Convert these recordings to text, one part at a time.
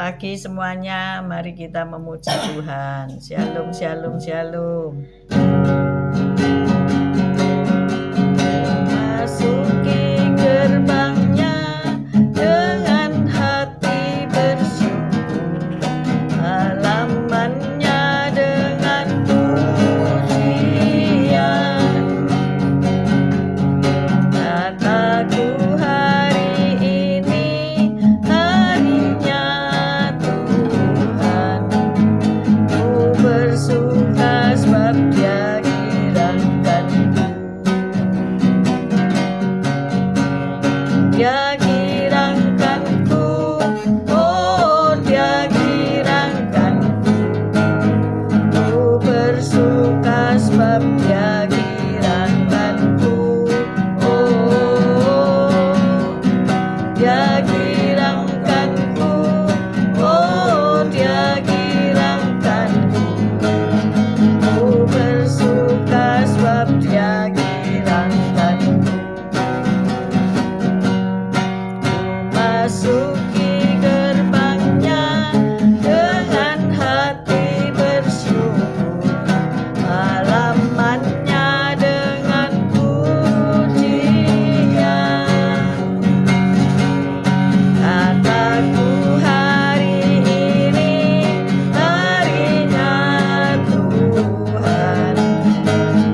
pagi semuanya, mari kita memuji Tuhan. Shalom, shalom, shalom. Masuki gerbangnya dengan hati bersyukur, halamannya dengan pujian. Kataku hari ini harinya Tuhan, ku bersuka sebab Dia girangkanku. Dia girangkanku, oh Dia girangkanku, ku bersuka sebab Dia girangkanku. Oh, Dia girangkanku, oh Dia girangkanku, ku bersuka sebab Dia girangkanku. Masuki gerbangnya dengan hati bersyukur, halamannya dengan pujian. Kataku hari ini harinya Tuhan,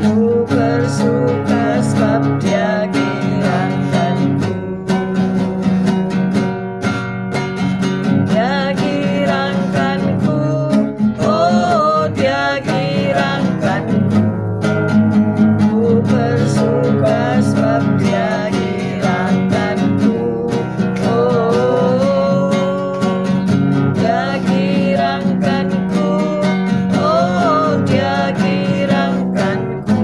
ku bersuka sebab Dia girangkanku. Dia girangkanku, oh Dia girangkanku, ku bersuka sebab Dia girangkanku. Oh, Dia girangkanku, oh Dia girangkanku,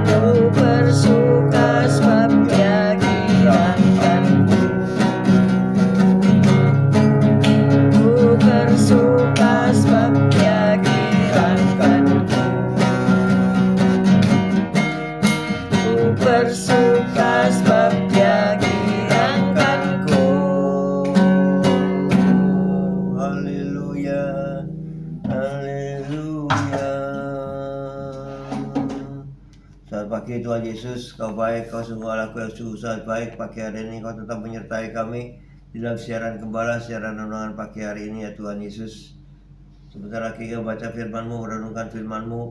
ku bersuka sebab Dia girangkanku. Ku bersuka sebab Dia girangkanku. Ku bersuka sebab Dia girangkanku. Haleluya, haleluya. Selamat pagi Tuhan Yesus, Kau baik, Kau sungguh Allahku yang sungguh sangat baik. Pagi hari ini Kau tetap menyertai kami di dalam siaran gembala, siaran renungan pagi hari ini ya Tuhan Yesus. Sebentar lagi Kau baca firman-Mu, merenungkan firman-Mu.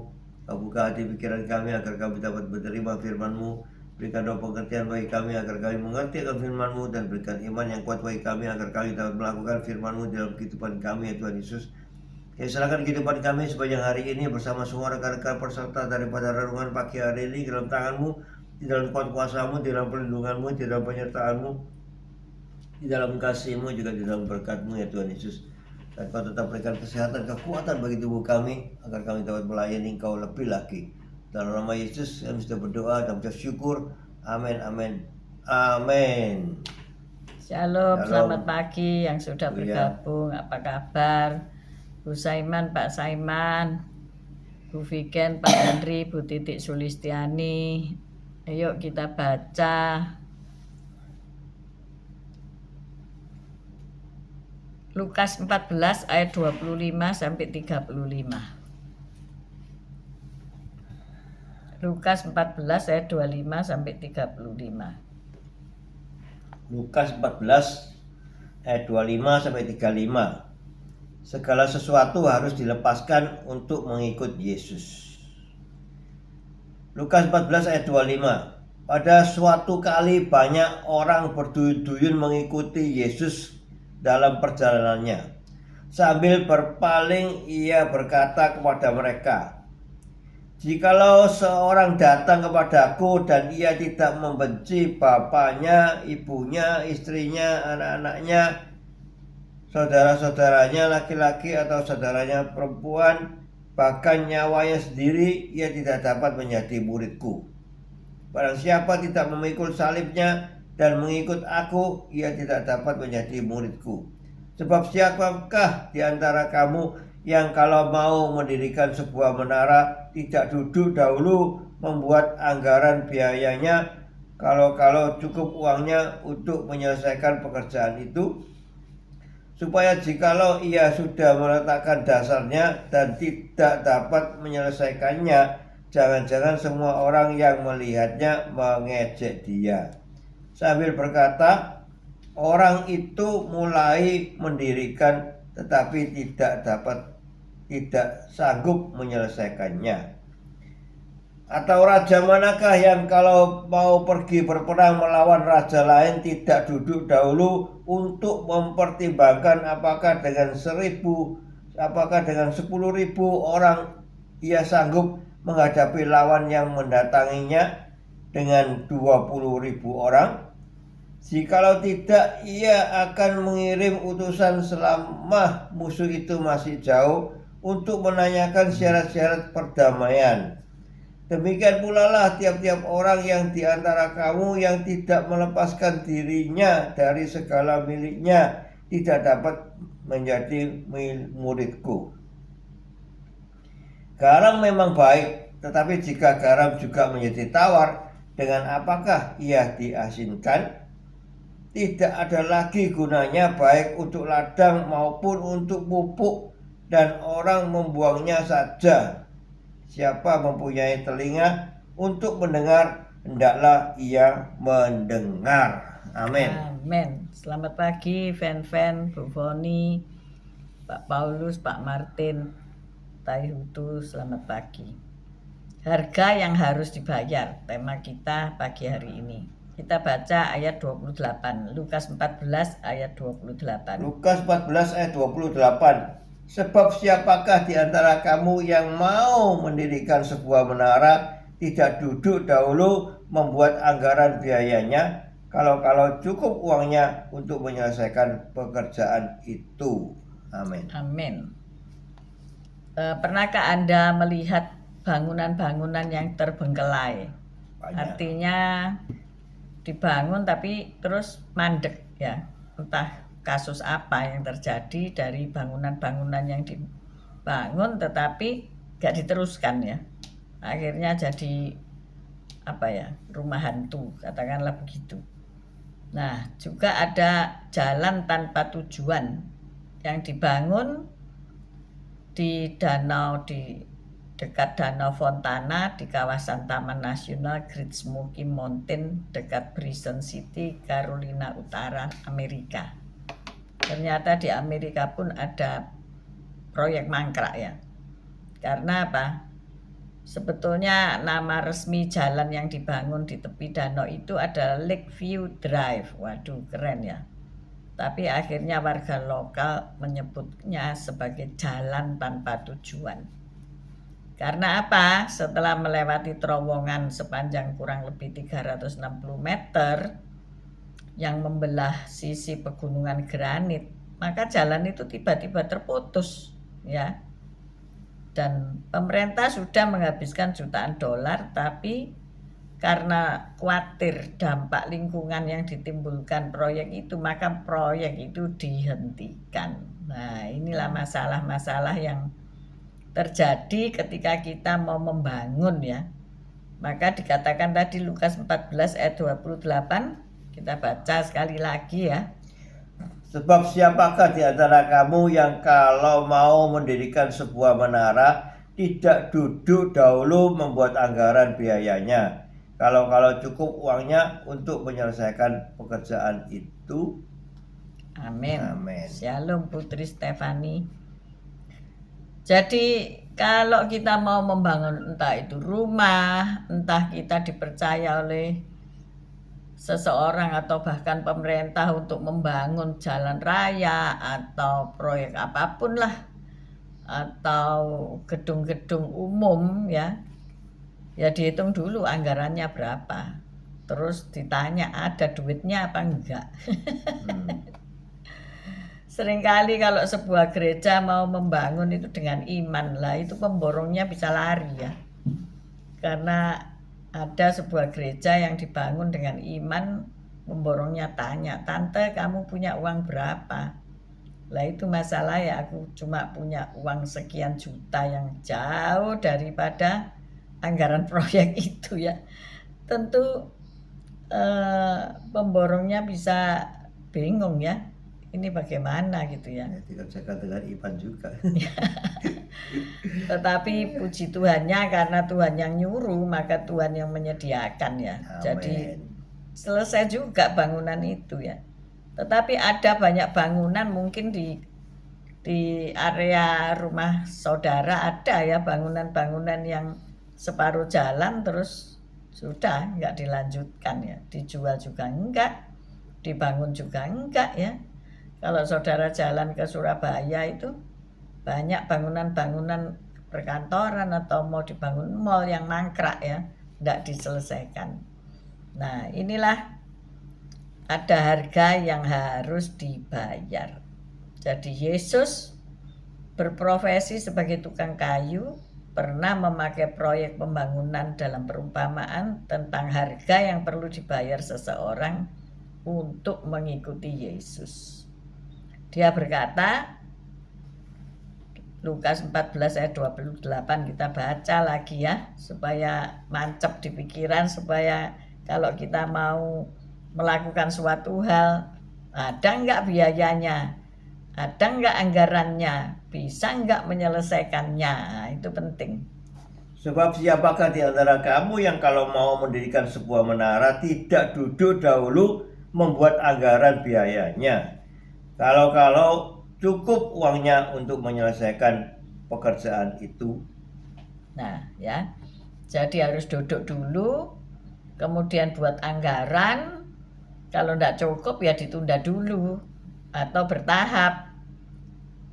Kau buka hati pikiran kami agar kami dapat menerima firman-Mu. Berikan doa pengertian bagi kami agar kami mengerti akan firman-Mu, dan berikan iman yang kuat bagi kami agar kami dapat melakukan firman-Mu dalam kehidupan kami ya Tuhan Yesus. Ya, serahkan kehidupan kami sepanjang hari ini bersama semua rekan-rekan peserta daripada renungan pagi hari ini dalam tangan-Mu, di dalam kuasa-Mu, di dalam perlindungan-Mu, di dalam penyertaan-Mu, di dalam kasih-Mu, juga di dalam berkat-Mu ya Tuhan Yesus. Dan Kau tetap berikan kesehatan, kekuatan bagi tubuh kami agar kami dapat melayani Engkau lebih lagi. Dalam nama Yesus kami sudah berdoa dan mengucap syukur. Amin, amin, amin. Shalom, Shalom. selamat pagi yang sudah Iya. bergabung. Apa kabar? Bu Saiman, Pak Saiman, Bu Viken, Pak Henry, Bu Titik Sulistiani. Ayo kita baca Lukas 14 ayat 25 sampai 35. Lukas 14 ayat 25 sampai 35. Lukas 14 ayat 25 sampai 35. Segala sesuatu harus dilepaskan untuk mengikut Yesus. Lukas 14 ayat 25. Pada suatu kali banyak orang berduyun-duyun mengikuti Yesus dalam perjalanannya. Sambil berpaling ia berkata kepada mereka, "Jikalau seorang datang kepadaku dan ia tidak membenci bapaknya, ibunya, istrinya, anak-anaknya, saudara-saudaranya laki-laki atau saudaranya perempuan, bahkan nyawanya sendiri, ia tidak dapat menjadi muridku. Barang siapa tidak memikul salibnya dan mengikut aku, ia tidak dapat menjadi muridku. Sebab siapakah di antara kamu yang kalau mau mendirikan sebuah menara tidak duduk dahulu membuat anggaran biayanya, kalau cukup uangnya untuk menyelesaikan pekerjaan itu? supaya jikalau ia sudah meletakkan dasarnya dan tidak dapat menyelesaikannya, jangan-jangan semua orang yang melihatnya mengejek dia. Sambil berkata, orang itu mulai mendirikan tetapi tidak sanggup menyelesaikannya. Atau raja manakah yang kalau mau pergi berperang melawan raja lain tidak duduk dahulu untuk mempertimbangkan apakah dengan 10.000 orang ia sanggup menghadapi lawan yang mendatanginya dengan 20.000 orang? Jikalau tidak, ia akan mengirim utusan selama musuh itu masih jauh untuk menanyakan syarat-syarat perdamaian. Demikian pula lah tiap-tiap orang yang di antara kamu yang tidak melepaskan dirinya dari segala miliknya tidak dapat menjadi muridku. Garam memang baik, tetapi jika garam juga menjadi tawar, dengan apakah ia diasinkan? Tidak ada lagi gunanya baik untuk ladang maupun untuk pupuk, dan orang membuangnya saja. Siapa mempunyai telinga untuk mendengar, hendaklah ia mendengar. Amin. Amin. Selamat pagi, fan-fan, Bu Foni, Pak Paulus, Pak Martin, Taihutu, selamat pagi. Harga yang harus dibayar, tema kita pagi hari ini. Kita baca ayat 28, Lukas 14 ayat 28. Lukas 14 ayat 28. Sebab siapakah di antara kamu yang mau mendirikan sebuah menara tidak duduk dahulu membuat anggaran biayanya, kalau cukup uangnya untuk menyelesaikan pekerjaan itu. Amin. Amin. Pernahkah Anda melihat bangunan-bangunan yang terbengkelai? Banyak. Artinya dibangun tapi terus mandek ya, entah kasus apa yang terjadi dari bangunan-bangunan yang dibangun tetapi gak diteruskan ya, akhirnya jadi apa ya, rumah hantu, katakanlah begitu. Nah, juga ada jalan tanpa tujuan yang dibangun di danau, di dekat Danau Fontana di kawasan Taman Nasional Great Smoky Mountain dekat Bryson City, Carolina Utara, Amerika. Ternyata di Amerika pun ada proyek mangkrak ya. Karena apa? Sebetulnya nama resmi jalan yang dibangun di tepi danau itu adalah Lakeview Drive. Waduh, keren ya. Tapi akhirnya warga lokal menyebutnya sebagai jalan tanpa tujuan. Karena apa? Setelah melewati terowongan sepanjang kurang lebih 360 meter yang membelah sisi pegunungan granit, maka jalan itu tiba-tiba terputus ya. Dan pemerintah sudah menghabiskan jutaan dolar, tapi karena khawatir dampak lingkungan yang ditimbulkan proyek itu, maka proyek itu dihentikan. Nah, inilah masalah-masalah yang terjadi ketika kita mau membangun ya. Maka dikatakan tadi Lukas 14 ayat 28, kita baca sekali lagi ya. Sebab siapakah di antara kamu yang kalau mau mendirikan sebuah menara tidak duduk dahulu membuat anggaran biayanya, kalau cukup uangnya untuk menyelesaikan pekerjaan itu. Amin. Amin. Shalom Putri Stefani. Jadi kalau kita mau membangun entah itu rumah, entah kita dipercaya oleh seseorang atau bahkan pemerintah untuk membangun jalan raya atau proyek apapun lah, atau gedung-gedung umum ya, ya dihitung dulu anggarannya berapa, terus ditanya ada duitnya apa enggak. Seringkali kalau sebuah gereja mau membangun itu dengan iman lah, itu pemborongnya bisa lari ya. Karena ada sebuah gereja yang dibangun dengan iman, pemborongnya tanya, "Tante, kamu punya uang berapa?" Lah itu masalah ya, aku cuma punya uang sekian juta yang jauh daripada anggaran proyek itu ya. Tentu pemborongnya bisa bingung ya. ini bagaimana gitu ya. Ya, dikerjakan dengan iman juga. Tetapi puji Tuhannya, karena Tuhan yang nyuruh, maka Tuhan yang menyediakan ya. Jadi Amin. selesai juga bangunan itu ya. Tetapi ada banyak bangunan mungkin di area rumah saudara ada ya bangunan-bangunan yang separuh jalan terus sudah nggak dilanjutkan ya, dijual juga enggak, dibangun juga enggak ya. Kalau saudara jalan ke Surabaya itu banyak bangunan-bangunan perkantoran atau mau dibangun mall yang mangkrak ya, enggak diselesaikan. Nah, inilah ada harga yang harus dibayar. Jadi Yesus berprofesi sebagai tukang kayu, pernah memakai proyek pembangunan dalam perumpamaan tentang harga yang perlu dibayar seseorang untuk mengikuti Yesus. Dia berkata, Lukas 14 ayat 28, kita baca lagi ya, supaya mancep di pikiran, supaya kalau kita mau melakukan suatu hal, ada enggak biayanya, ada enggak anggarannya, bisa enggak menyelesaikannya, nah, itu penting. Sebab siapakah di antara kamu yang kalau mau mendirikan sebuah menara tidak duduk dahulu membuat anggaran biayanya? Kalau cukup uangnya untuk menyelesaikan pekerjaan itu. Nah ya, jadi harus duduk dulu, kemudian buat anggaran, kalau enggak cukup ya ditunda dulu atau bertahap,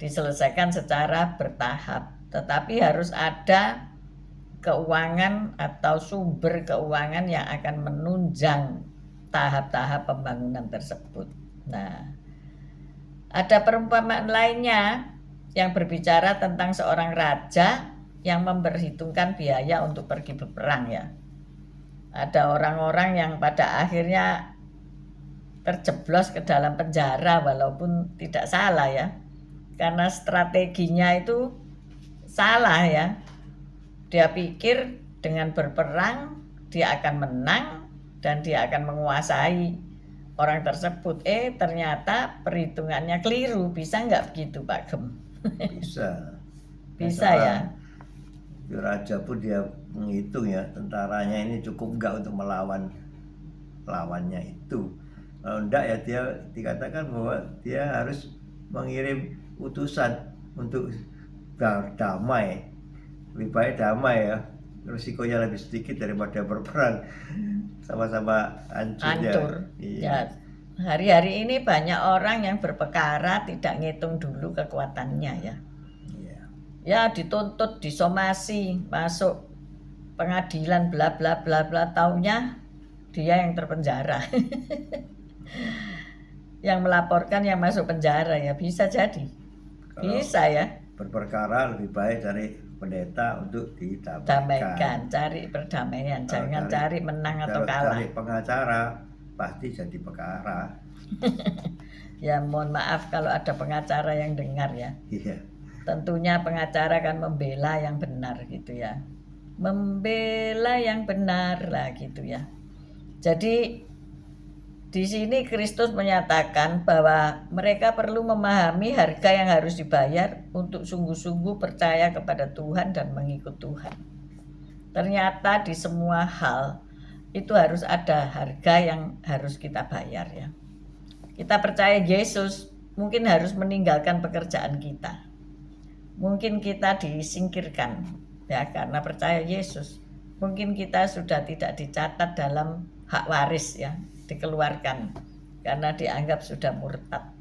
diselesaikan secara bertahap. Tetapi harus ada keuangan atau sumber keuangan yang akan menunjang tahap-tahap pembangunan tersebut. Nah, ada perumpamaan lainnya yang berbicara tentang seorang raja yang memperhitungkan biaya untuk pergi berperang ya. Ada orang-orang yang pada akhirnya terjeblos ke dalam penjara walaupun tidak salah ya. Karena strateginya itu salah ya. Dia pikir dengan berperang dia akan menang dan dia akan menguasai orang tersebut. Ternyata perhitungannya keliru. Bisa nggak begitu Pak Gem? Bisa. Bisa ya. Raja pun dia menghitung ya, tentaranya ini cukup nggak untuk melawan lawannya itu. Kalau enggak ya dia dikatakan bahwa dia harus mengirim utusan untuk damai. Lebih baik damai ya, risikonya lebih sedikit daripada berperang, sama-sama hancur. Ya, hari-hari ini banyak orang yang berperkara tidak ngitung dulu kekuatannya ya. Ya dituntut, disomasi, masuk pengadilan bla bla bla bla, taunya dia yang terpenjara. Yang melaporkan yang masuk penjara ya, bisa jadi. Bisa ya. Berperkara lebih baik cari pendeta untuk didamaikan, cari perdamaian, jangan cari menang atau kalah. Cari pengacara pasti jadi perkara. Ya mohon maaf kalau ada pengacara yang dengar ya. Iya. Tentunya pengacara kan membela yang benar gitu ya. Membela yang benar lah gitu ya. Jadi di sini Kristus menyatakan bahwa mereka perlu memahami harga yang harus dibayar untuk sungguh-sungguh percaya kepada Tuhan dan mengikut Tuhan. Ternyata di semua hal itu harus ada harga yang harus kita bayar ya. Kita percaya Yesus, mungkin harus meninggalkan pekerjaan kita. Mungkin kita disingkirkan ya karena percaya Yesus. Mungkin kita sudah tidak dicatat dalam hak waris ya, dikeluarkan karena dianggap sudah murtad.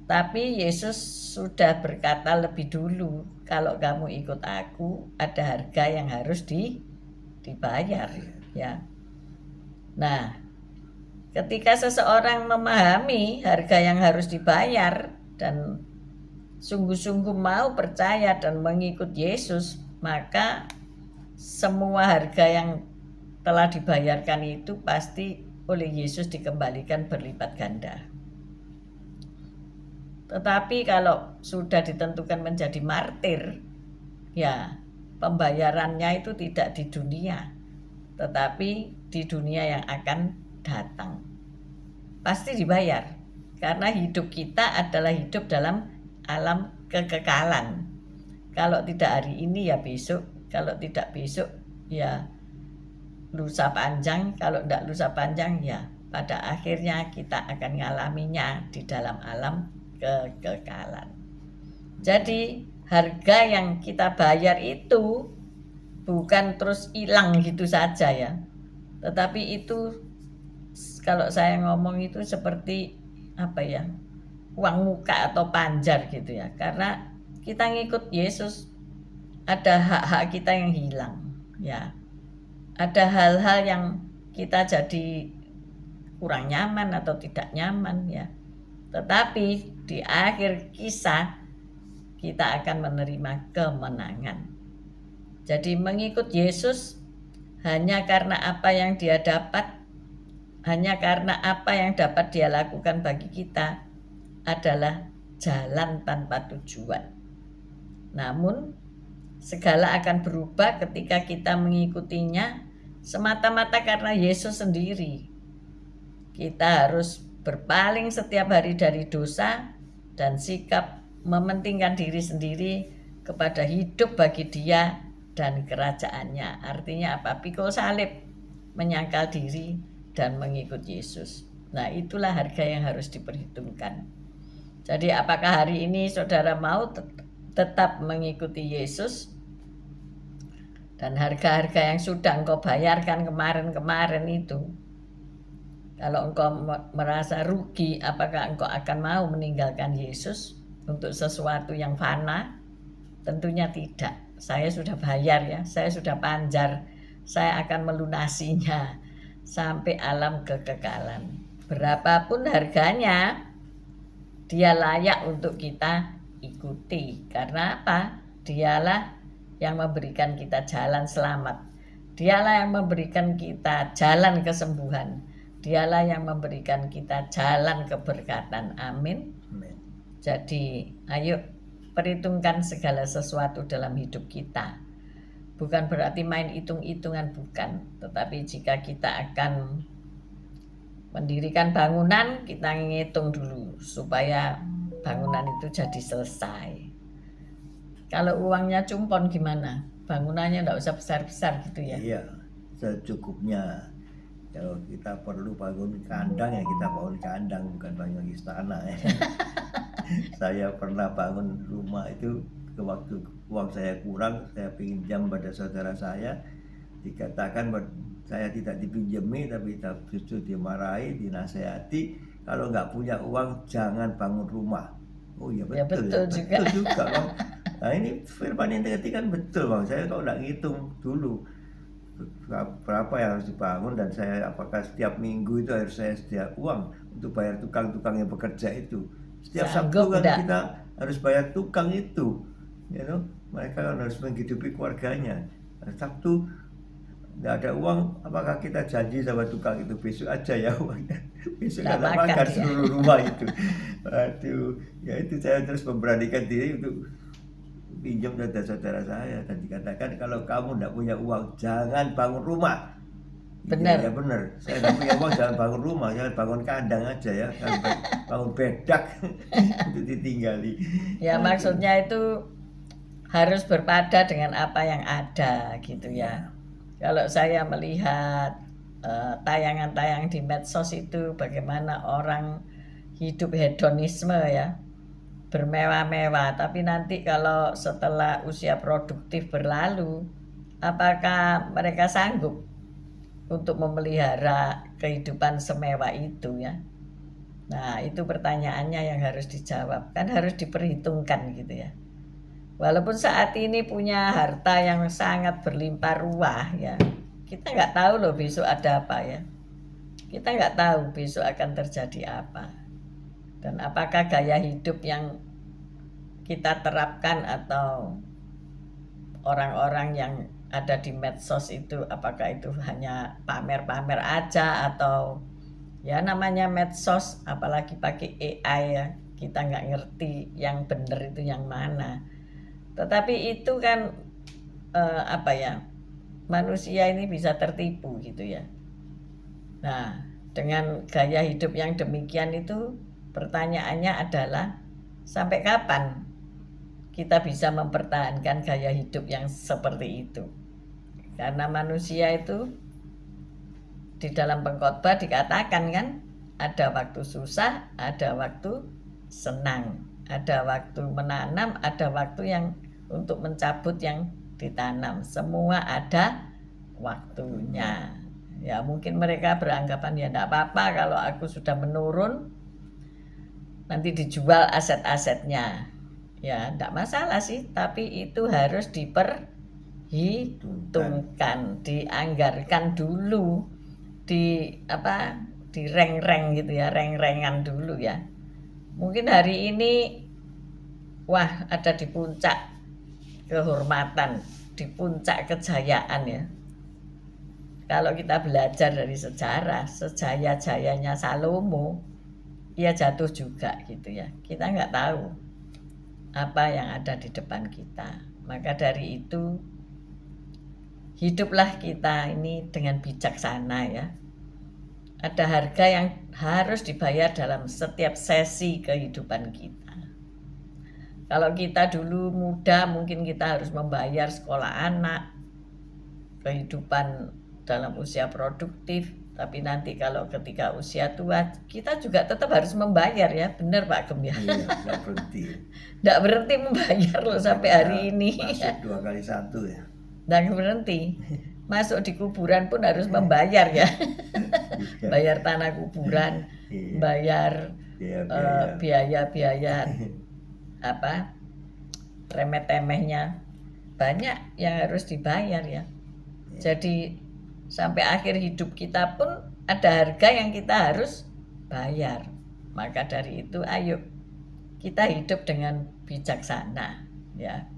Tapi Yesus sudah berkata lebih dulu, kalau kamu ikut aku ada harga yang harus dibayar ya. Nah, ketika seseorang memahami harga yang harus dibayar dan sungguh-sungguh mau percaya dan mengikut Yesus, maka semua harga yang telah dibayarkan itu pasti oleh Yesus dikembalikan berlipat ganda. Tetapi kalau sudah ditentukan menjadi martir, ya pembayarannya itu tidak di dunia, tetapi di dunia yang akan datang. Pasti dibayar, Karena hidup kita adalah hidup dalam alam kekekalan. Kalau tidak hari ini ya besok, kalau tidak besok ya lusa panjang, kalau tidak lusa panjang ya pada akhirnya kita akan mengalaminya di dalam alam kekekalan. Jadi harga yang kita bayar itu bukan terus hilang gitu saja ya, tetapi itu kalau saya ngomong itu seperti apa ya, uang muka atau panjar gitu ya, karena kita ngikut Yesus ada hak-hak kita yang hilang ya, ada hal-hal yang kita jadi kurang nyaman atau tidak nyaman ya, tetapi di akhir kisah kita akan menerima kemenangan. Jadi mengikut Yesus hanya karena apa yang dia dapat, hanya karena apa yang dapat dia lakukan bagi kita adalah jalan tanpa tujuan. Namun segala akan berubah ketika kita mengikutinya semata-mata karena Yesus sendiri. Kita harus berpaling setiap hari dari dosa dan sikap mementingkan diri sendiri kepada hidup bagi Dia dan kerajaannya. Artinya apa? Pikul salib, menyangkal diri dan mengikut Yesus. Nah, itulah harga yang harus diperhitungkan. Jadi apakah hari ini saudara mau tetap mengikuti Yesus, dan harga-harga yang sudah engkau bayarkan kemarin-kemarin itu, kalau engkau merasa rugi, apakah engkau akan mau meninggalkan Yesus untuk sesuatu yang fana? Tentunya tidak. Saya sudah bayar ya, saya sudah panjar, saya akan melunasinya sampai alam kekekalan. Berapapun harganya, dia layak untuk kita ikuti. Karena apa? Dialah yang memberikan kita jalan selamat. Dialah yang memberikan kita jalan kesembuhan. Dialah yang memberikan kita jalan keberkatan. Amin. Amin. Jadi ayo perhitungkan segala sesuatu dalam hidup kita. Bukan berarti main hitung-hitungan, bukan. Tetapi jika kita akan mendirikan bangunan, kita ngitung dulu supaya bangunan itu jadi selesai. Kalau uangnya cumpon gimana? Bangunannya enggak usah besar-besar gitu ya. Iya, secukupnya. Kalau kita perlu bangun kandang ya kita bangun kandang, bukan bangun istana ya. Saya pernah bangun rumah itu ke waktu uang saya kurang, saya pinjam pada saudara saya, dikatakan saya tidak dipinjami, tapi justru dimarahi, dinasehati, kalau nggak punya uang jangan bangun rumah. Oh iya betul, betul juga. Betul juga Bang. Nah ini firman yang tadi kan betul Bang, saya kalau nggak ngitung dulu berapa yang harus dibangun, dan saya apakah setiap minggu itu harus saya sedia uang untuk bayar tukang-tukang yang bekerja itu. Setiap Sabtu kan kita harus bayar tukang itu, you know? Mereka kan harus menghidupi keluarganya. Sabtu nggak ada uang, apakah kita janji sama tukang itu besok aja ya uangnya, besok nggak makan seluruh rumah itu. Aduh, ya itu saya terus memberanikan diri untuk pinjam dari saudara saya, dan dikatakan kalau kamu tidak punya uang jangan bangun rumah. Benar. Ya benar, saya tidak punya uang jangan bangun rumah, jangan bangun kandang aja ya, bangun bedak untuk ditinggali. Ya maksudnya itu harus berpada dengan apa yang ada gitu ya. Kalau saya melihat tayangan-tayangan di medsos itu bagaimana orang hidup hedonisme ya, bermewah-mewah, tapi nanti kalau setelah usia produktif berlalu, apakah mereka sanggup untuk memelihara kehidupan semewah itu ya? Nah itu pertanyaannya yang harus dijawab, kan harus diperhitungkan gitu ya. Walaupun saat ini punya harta yang sangat berlimpah ruah ya, kita nggak tahu loh besok ada apa ya. Kita nggak tahu besok akan terjadi apa. Dan apakah gaya hidup yang kita terapkan atau orang-orang yang ada di medsos itu, apakah itu hanya pamer-pamer aja, atau ya namanya medsos apalagi pakai AI ya, kita nggak ngerti yang benar itu yang mana. Tetapi itu kan apa ya, manusia ini bisa tertipu gitu ya. Nah dengan gaya hidup yang demikian itu Pertanyaannya adalah, sampai kapan kita bisa mempertahankan gaya hidup yang seperti itu? Karena manusia itu di dalam pengkhotbah dikatakan kan, ada waktu susah, ada waktu senang, ada waktu menanam, ada waktu yang untuk mencabut yang ditanam. Semua ada waktunya. Ya mungkin mereka beranggapan ya enggak apa-apa kalau aku sudah menurun, nanti dijual aset-asetnya. Ya enggak masalah sih, tapi itu harus diperhitungkan, dianggarkan dulu, di reng-reng gitu ya, reng-rengan dulu ya. Mungkin hari ini wah ada di puncak kehormatan, di puncak kejayaan ya. Kalau kita belajar dari sejarah, sejaya-jayanya Salomo, ia jatuh juga gitu ya. Kita nggak tahu apa yang ada di depan kita. Maka dari itu, hiduplah kita ini dengan bijaksana ya. Ada harga yang harus dibayar dalam setiap sesi kehidupan kita. Kalau kita dulu muda, mungkin kita harus membayar sekolah anak, kehidupan dalam usia produktif, tapi nanti kalau ketika usia tua kita juga tetap harus membayar ya, benar Pak Gem ya? Iya, nggak berhenti. Nggak berhenti membayar loh sampai hari ini. Masuk 2 kali 1 ya. Nggak berhenti. Masuk di kuburan pun harus membayar ya. Bayar tanah kuburan, bayar biaya-biaya apa remeh-temehnya, banyak yang harus dibayar ya. Jadi sampai akhir hidup kita pun ada harga yang kita harus bayar. Maka dari itu ayo kita hidup dengan bijaksana ya.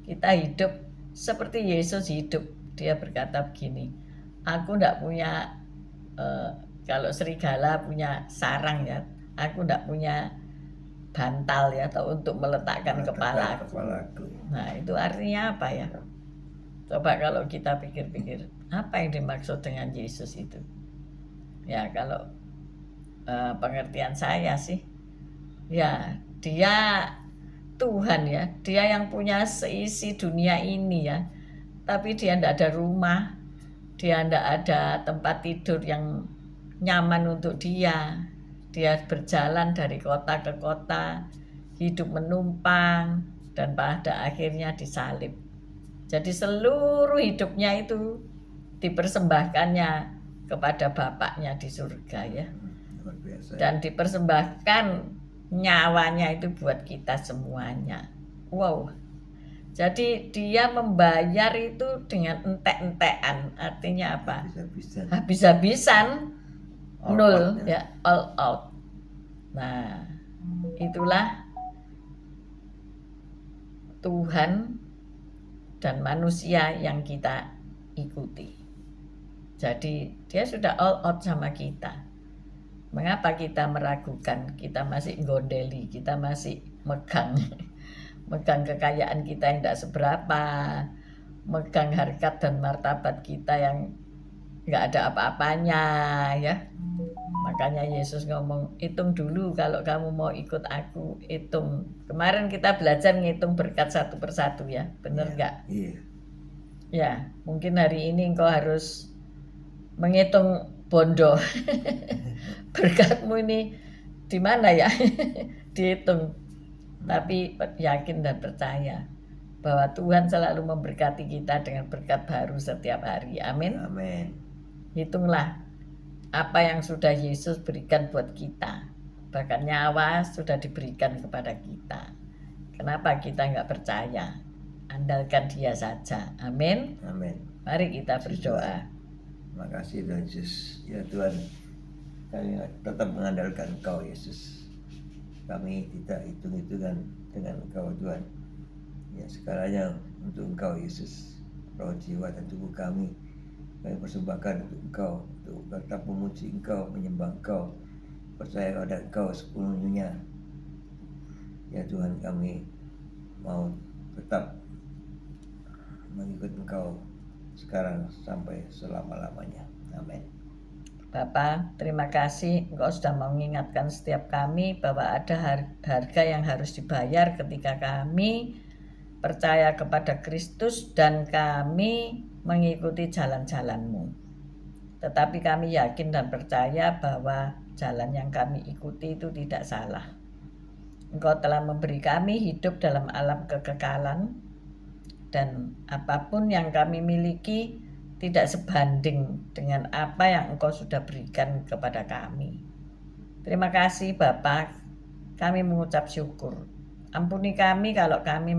Kita hidup seperti Yesus hidup. Dia berkata begini, aku enggak punya kalau serigala punya sarang ya, aku enggak punya bantal ya atau untuk meletakkan kepalaku. Nah itu artinya apa ya? Coba kalau kita pikir-pikir, apa yang dimaksud dengan Yesus itu? Ya kalau pengertian saya sih, ya dia Tuhan ya, dia yang punya seisi dunia ini ya. Tapi dia tidak ada rumah, dia tidak ada tempat tidur yang nyaman untuk dia. Dia berjalan dari kota ke kota, hidup menumpang, dan pada akhirnya disalib. Jadi seluruh hidupnya itu dipersembahkannya kepada Bapaknya di surga ya. Dan dipersembahkan nyawanya itu buat kita semuanya. Wow. Jadi dia membayar itu dengan entek-entekan. Artinya apa? Habis-habisan, nol ya, all out. Nah, itulah Tuhan dan manusia yang kita ikuti. Jadi dia sudah all out sama kita. Mengapa kita meragukan? Kita masih gondeli, kita masih megang kekayaan kita yang tidak seberapa, megang harkat dan martabat kita yang nggak ada apa-apanya ya. Makanya Yesus ngomong, hitung dulu kalau kamu mau ikut aku, hitung. Kemarin kita belajar ngitung berkat satu persatu ya, bener nggak? Iya. Ya, mungkin hari ini engkau harus menghitung bondo. Berkatmu ini di mana ya? Dihitung. Tapi yakin dan percaya bahwa Tuhan selalu memberkati kita dengan berkat baru setiap hari. Amin. Amin. Hitunglah apa yang sudah Yesus berikan buat kita. Bahkan nyawa sudah diberikan kepada kita. Kenapa kita nggak percaya? Andalkan Dia saja. Amin. Amin. Mari kita berdoa. Terima kasih Tuhan Yesus. Ya Tuhan, kami tetap mengandalkan Engkau Yesus. Kami tidak hitung-hitungan dengan Engkau Tuhan. Ya segalanya untuk Engkau Yesus. Roh, jiwa dan tubuh kami persembahkan untuk Engkau, untuk tetap memuji Engkau, menyembah Engkau, percaya pada Engkau sepenuhnya. Ya Tuhan, kami mau tetap mengikut Engkau sekarang sampai selama-lamanya. Amin. Bapa, terima kasih Engkau sudah mengingatkan setiap kami bahwa ada harga yang harus dibayar ketika kami percaya kepada Kristus dan kami mengikuti jalan-jalan-Mu. Tetapi kami yakin dan percaya bahwa jalan yang kami ikuti itu tidak salah. Engkau telah memberi kami hidup dalam alam kekekalan, dan apapun yang kami miliki tidak sebanding dengan apa yang Engkau sudah berikan kepada kami. Terima kasih Bapa, kami mengucap syukur. Ampuni kami kalau kami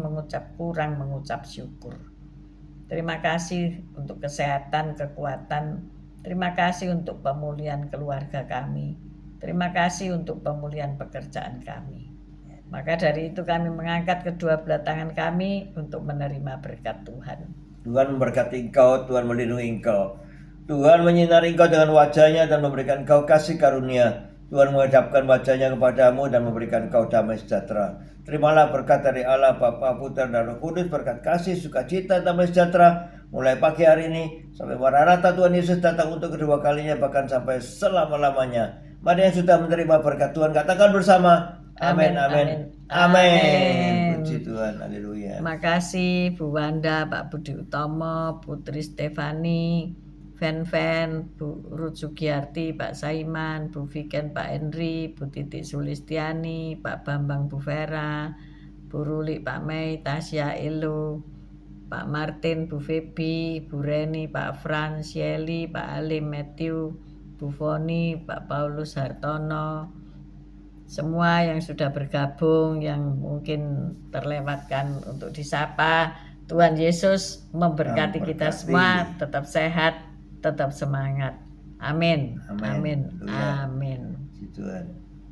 kurang mengucap syukur. Terima kasih untuk kesehatan, kekuatan. Terima kasih untuk pemulihan keluarga kami. Terima kasih untuk pemulihan pekerjaan kami. Maka dari itu kami mengangkat kedua belah tangan kami untuk menerima berkat Tuhan. Tuhan memberkati engkau, Tuhan melindungi engkau. Tuhan menyinari engkau dengan wajahnya dan memberikan engkau kasih karunia. Tuhan menghadapkan wajahnya kepadamu dan memberikan engkau damai sejahtera. Terimalah berkat dari Allah, Bapa, Putra, dan Roh Kudus, berkat kasih, sukacita, damai sejahtera, mulai pagi hari ini sampai Maranatha Tuhan Yesus datang untuk kedua kalinya, bahkan sampai selama-lamanya. Mari yang sudah menerima berkat Tuhan, katakan bersama, amin, amin, amin. Puji Tuhan, haleluya. Terima kasih Bu Wanda, Pak Budi Utomo, Putri Stefani, Fen, Bu Ruth Sugiyarti, Pak Saiman, Bu Viken, Pak Henry, Bu Titik Sulistiani, Pak Bambang, Bu Vera, Bu Ruli, Pak Mei, Tasya Elo, Pak Martin, Bu Febi, Bu Reni, Pak Frans, Shelly, Pak Alim, Matthew, Bu Foni, Pak Paulus Hartono, semua yang sudah bergabung, yang mungkin terlewatkan untuk disapa. Tuhan Yesus memberkati kita semua, tetap sehat, tetap semangat. Amin. Amin. Amin. Tuhan.